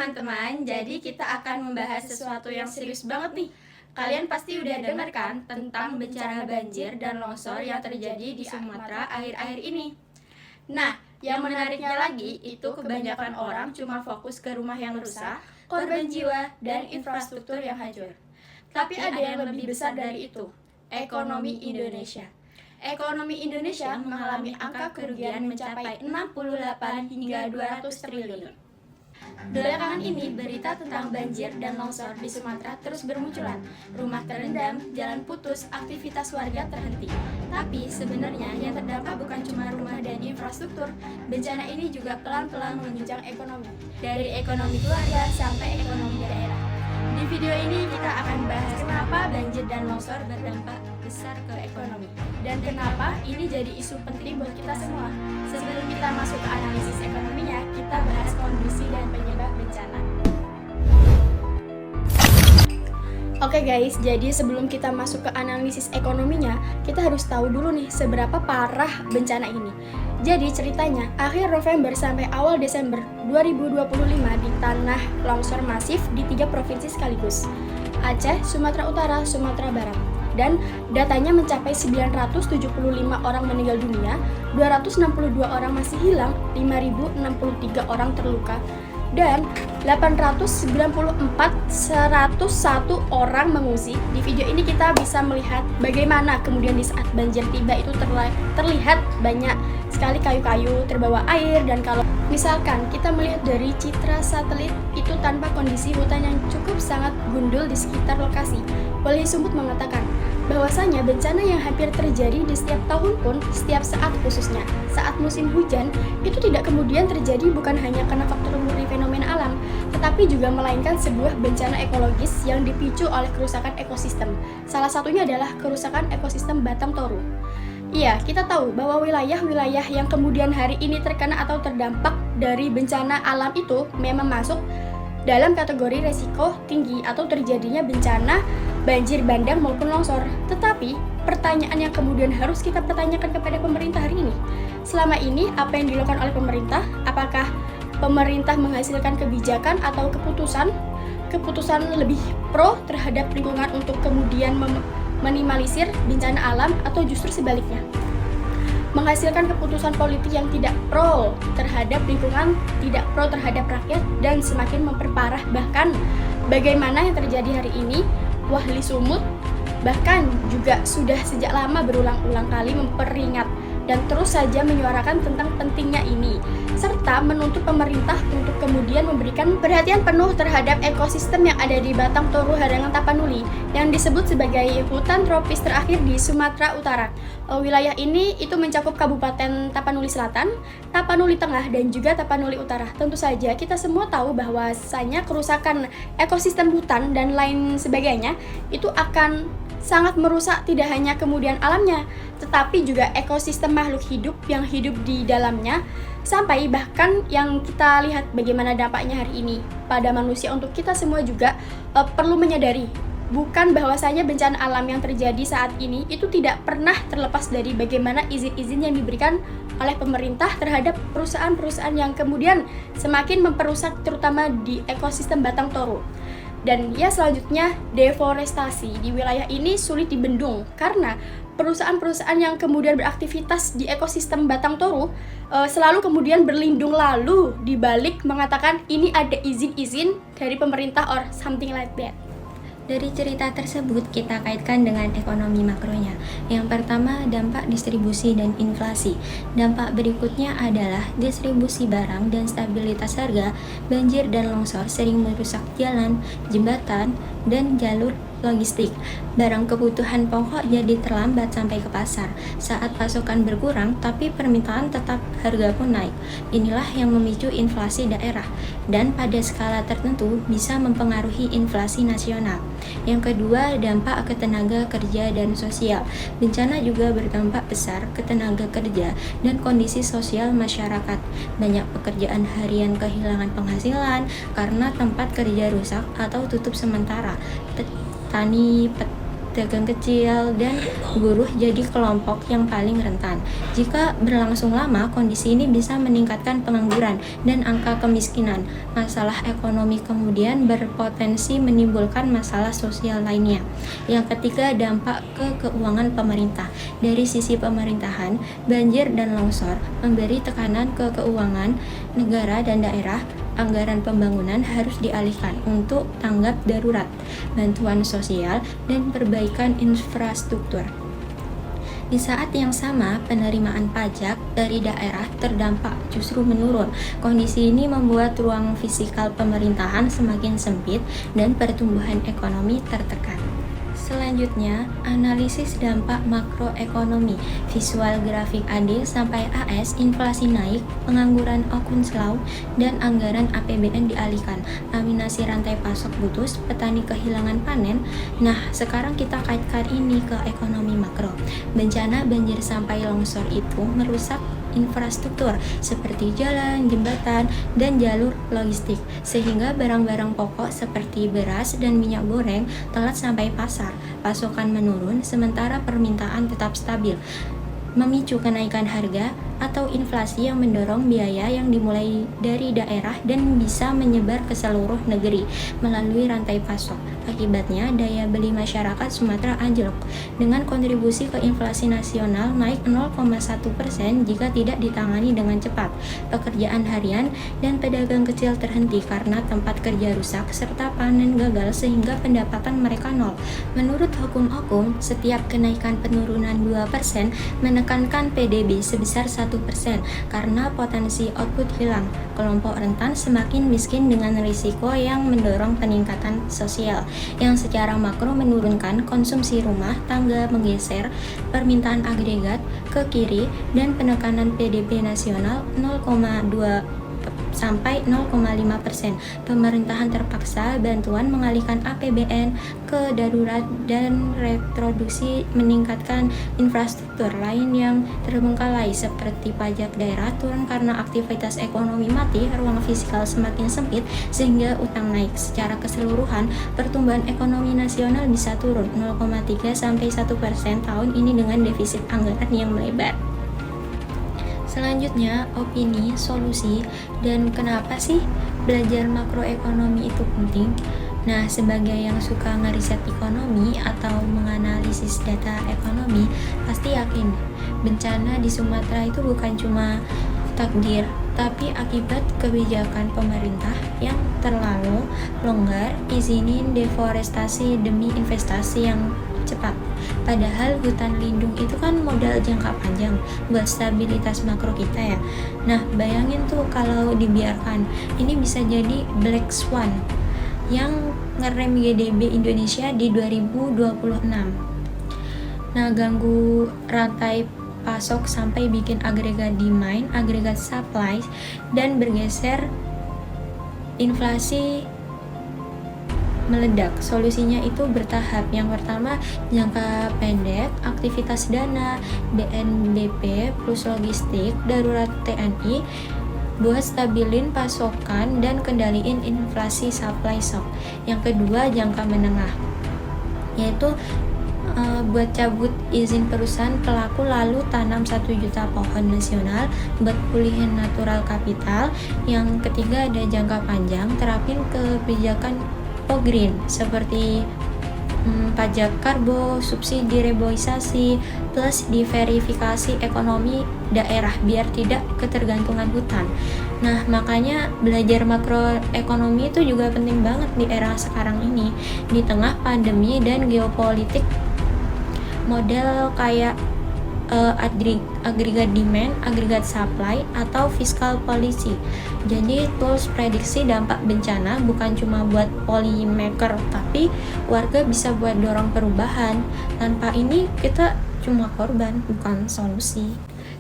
teman-teman, jadi kita akan membahas sesuatu yang serius banget nih. Kalian pasti udah dengar kan tentang bencana banjir dan longsor yang terjadi di Sumatera akhir-akhir ini. Nah, yang menariknya lagi itu kebanyakan orang cuma fokus ke rumah yang rusak, korban jiwa, dan infrastruktur yang hancur. Tapi ada yang lebih besar dari itu, ekonomi Indonesia. Ekonomi Indonesia mengalami angka kerugian mencapai 68 hingga 200 triliun. Belakangan ini, berita tentang banjir dan longsor di Sumatera terus bermunculan. Rumah terendam, jalan putus, aktivitas warga terhenti. Tapi sebenarnya yang terdampak bukan cuma rumah dan infrastruktur. Bencana ini juga pelan-pelan menunjang ekonomi. Dari ekonomi keluarga sampai ekonomi daerah. Di video ini kita akan bahas kenapa banjir dan longsor berdampak besar ke ekonomi. Dan kenapa ini jadi isu penting buat kita semua. Sebelum kita masuk ke analisis ekonominya, kita bahas kondisi dan penyebab bencana. Oke guys, jadi sebelum kita masuk ke analisis ekonominya, kita harus tahu dulu nih seberapa parah bencana ini. Jadi ceritanya, akhir November sampai awal Desember 2025 di tanah longsor masif di 3 provinsi sekaligus, Aceh, Sumatera Utara, Sumatera Barat. Dan datanya mencapai 975 orang meninggal dunia, 262 orang masih hilang, 5.063 orang terluka, dan 101 orang mengungsi. Di video ini kita bisa melihat bagaimana kemudian di saat banjir tiba itu terlihat banyak sekali kayu-kayu terbawa air, dan kalau misalkan kita melihat dari citra satelit itu tanpa kondisi hutan yang cukup sangat gundul di sekitar lokasi. Wali Sumut mengatakan bahwasanya bencana yang hampir terjadi di setiap tahun pun setiap saat, khususnya saat musim hujan, itu tidak kemudian terjadi bukan hanya karena faktor murni fenomena alam, tetapi juga melainkan sebuah bencana ekologis yang dipicu oleh kerusakan ekosistem. Salah satunya adalah kerusakan ekosistem Batang Toru. Iya, kita tahu bahwa wilayah-wilayah yang kemudian hari ini terkena atau terdampak dari bencana alam itu memang masuk dalam kategori resiko tinggi atau terjadinya bencana banjir bandang maupun longsor. Tetapi pertanyaan yang kemudian harus kita pertanyakan kepada pemerintah hari ini, selama ini apa yang dilakukan oleh pemerintah? Apakah pemerintah menghasilkan kebijakan atau keputusan lebih pro terhadap lingkungan untuk kemudian minimalisir bencana alam, atau justru sebaliknya, menghasilkan keputusan politik yang tidak pro terhadap lingkungan, tidak pro terhadap rakyat, dan semakin memperparah? Bahkan bagaimana yang terjadi hari ini, Wali Sumut bahkan juga sudah sejak lama berulang-ulang kali memperingat dan terus saja menyuarakan tentang pentingnya ini, serta menuntut pemerintah untuk kemudian memberikan perhatian penuh terhadap ekosistem yang ada di Batang Toru Harangan Tapanuli yang disebut sebagai hutan tropis terakhir di Sumatera Utara. Wilayah ini itu mencakup Kabupaten Tapanuli Selatan, Tapanuli Tengah, dan juga Tapanuli Utara. Tentu saja kita semua tahu bahwasanya kerusakan ekosistem hutan dan lain sebagainya itu akan sangat merusak tidak hanya kemudian alamnya, tetapi juga ekosistem makhluk hidup yang hidup di dalamnya, sampai bahkan yang kita lihat bagaimana dampaknya hari ini pada manusia. Untuk kita semua juga perlu menyadari bukan bahwasanya bencana alam yang terjadi saat ini itu tidak pernah terlepas dari bagaimana izin-izin yang diberikan oleh pemerintah terhadap perusahaan-perusahaan yang kemudian semakin memperusak terutama di ekosistem Batang Toru. Dan ya, selanjutnya deforestasi di wilayah ini sulit dibendung karena perusahaan-perusahaan yang kemudian beraktivitas di ekosistem Batang Toru selalu kemudian berlindung lalu dibalik mengatakan ini ada izin-izin dari pemerintah or something like that. Dari cerita tersebut kita kaitkan dengan ekonomi makronya. Yang pertama, dampak distribusi dan inflasi. Dampak berikutnya adalah distribusi barang dan stabilitas harga. Banjir dan longsor sering merusak jalan, jembatan, dan jalur logistik. Barang kebutuhan pokok jadi terlambat sampai ke pasar. Saat pasokan berkurang, tapi permintaan tetap, harga pun naik. Inilah yang memicu inflasi daerah dan pada skala tertentu bisa mempengaruhi inflasi nasional. Yang kedua, dampak ke tenaga kerja dan sosial. Bencana juga berdampak besar ke tenaga kerja dan kondisi sosial masyarakat. Banyak pekerjaan harian kehilangan penghasilan karena tempat kerja rusak atau tutup sementara. pedagang kecil, dan buruh jadi kelompok yang paling rentan. Jika berlangsung lama, kondisi ini bisa meningkatkan pengangguran dan angka kemiskinan. Masalah ekonomi kemudian berpotensi menimbulkan masalah sosial lainnya. Yang ketiga, dampak ke keuangan pemerintah. Dari sisi pemerintahan, banjir dan longsor memberi tekanan ke keuangan negara dan daerah. Anggaran pembangunan harus dialihkan untuk tanggap darurat, bantuan sosial, dan perbaikan infrastruktur. Di saat yang sama, penerimaan pajak dari daerah terdampak justru menurun. Kondisi ini membuat ruang fiskal pemerintahan semakin sempit dan pertumbuhan ekonomi tertekan. Selanjutnya, analisis dampak makroekonomi. Visual grafik AD sampai AS, inflasi naik, pengangguran akunslau, dan anggaran APBN dialihkan. Aminasi rantai pasok putus, petani kehilangan panen. Nah, sekarang kita kaitkan ini ke ekonomi makro. Bencana banjir sampai longsor itu merusak infrastruktur seperti jalan, jembatan, dan jalur logistik, sehingga barang-barang pokok seperti beras dan minyak goreng telat sampai pasar. Pasokan menurun sementara permintaan tetap stabil, memicu kenaikan harga atau inflasi yang mendorong biaya yang dimulai dari daerah dan bisa menyebar ke seluruh negeri melalui rantai pasok. Akibatnya, daya beli masyarakat Sumatera anjlok dengan kontribusi ke inflasi nasional naik 0,1% jika tidak ditangani dengan cepat. Pekerjaan harian dan pedagang kecil terhenti karena tempat kerja rusak serta panen gagal sehingga pendapatan mereka nol. Menurut hukum, setiap kenaikan penurunan 2% menekankan PDB sebesar 1% karena potensi output hilang. Kelompok rentan semakin miskin dengan risiko yang mendorong peningkatan sosial yang secara makro menurunkan konsumsi rumah tangga, menggeser permintaan agregat ke kiri, dan penekanan PDB nasional 0,2 sampai 0,5%. Pemerintahan terpaksa bantuan mengalihkan APBN ke darurat dan reproduksi meningkatkan infrastruktur lain yang terbengkalai seperti pajak daerah turun karena aktivitas ekonomi mati, ruang fiskal semakin sempit sehingga utang naik. Secara keseluruhan, pertumbuhan ekonomi nasional bisa turun 0,3 sampai 1% tahun ini dengan defisit anggaran yang melebar. Selanjutnya, opini, solusi, dan kenapa sih belajar makroekonomi itu penting? Nah, sebagai yang suka ngeriset ekonomi atau menganalisis data ekonomi, pasti yakin bencana di Sumatera itu bukan cuma takdir, tapi akibat kebijakan pemerintah yang terlalu longgar izinin deforestasi demi investasi yang cepat. Padahal hutan lindung itu kan modal jangka panjang buat stabilitas makro kita ya. Nah, bayangin tuh kalau dibiarkan, ini bisa jadi black swan yang ngerem GDP Indonesia di 2026. Nah, ganggu rantai pasok sampai bikin agregat demand, agregat supply, dan bergeser inflasi meledak. Solusinya itu bertahap. Yang pertama, jangka pendek, aktivitas dana, BNBP plus logistik, darurat TNI, buat stabilin pasokan dan kendaliin inflasi supply shock. Yang kedua, jangka menengah, yaitu buat cabut izin perusahaan pelaku lalu tanam 1 juta pohon nasional buat pulihin natural capital. Yang ketiga, ada jangka panjang, terapin kebijakan green seperti pajak karbo, subsidi reboisasi, plus diverifikasi ekonomi daerah biar tidak ketergantungan hutan. Nah, makanya belajar makroekonomi itu juga penting banget di era sekarang ini, di tengah pandemi dan geopolitik. Model kayak agregat demand, agregat supply, atau fiscal policy. Jadi tools prediksi dampak bencana bukan cuma buat policymaker, tapi warga bisa buat dorong perubahan. Tanpa ini kita cuma korban, bukan solusi.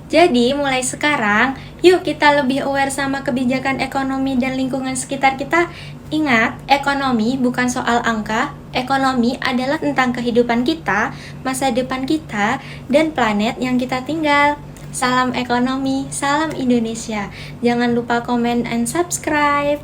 Jadi mulai sekarang, yuk kita lebih aware sama kebijakan ekonomi dan lingkungan sekitar kita. Ingat, ekonomi bukan soal angka, ekonomi adalah tentang kehidupan kita, masa depan kita, dan planet yang kita tinggal. Salam ekonomi, salam Indonesia. Jangan lupa komen and subscribe.